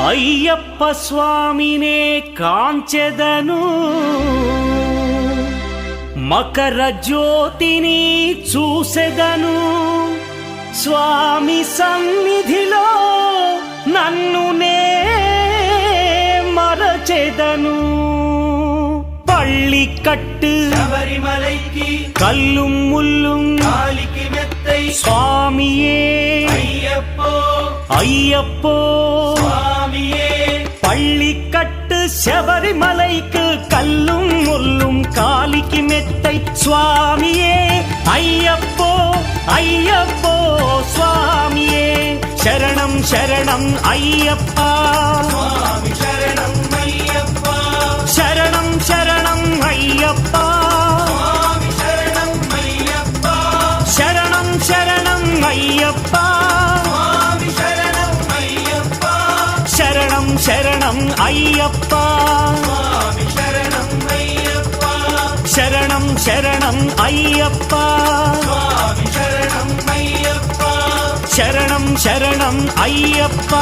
అయ్యప్ప స్వామినే కాంచెదను మకర జ్యోతిని చూసెదను స్వామి సన్నిధిలో నన్ను నే మరచెదను పళ్ళికట్టు శబరిమలైకి కల్లుం ముల్లుం కాలికి మెత్తై స్వామియే అయ్యప్పో అయ్యప్పో స్వామియే పళ్ళికట్టు శబరిమలైకు కల్లుం ముల్లుం కాలికి మెత్తై స్వామియే అయ్యప్పో అయ్యప్పో స్వామియే శరణం శరణం అయ్యప్ప స్వామి శరణం అయ్యప్ప శరణం శరణం అయ్యప్ప స్వామి శరణం అయ్యప్ప శరణం శరణం అయ్యప్ప స్వామి శరణం అయ్యప్ప శరణం శరణం అయ్యప్ప స్వామి శరణం అయ్యప్ప శరణం శరణం అయ్యప్ప స్వామి శరణం అయ్యప్ప శరణం శరణం అయ్యప్ప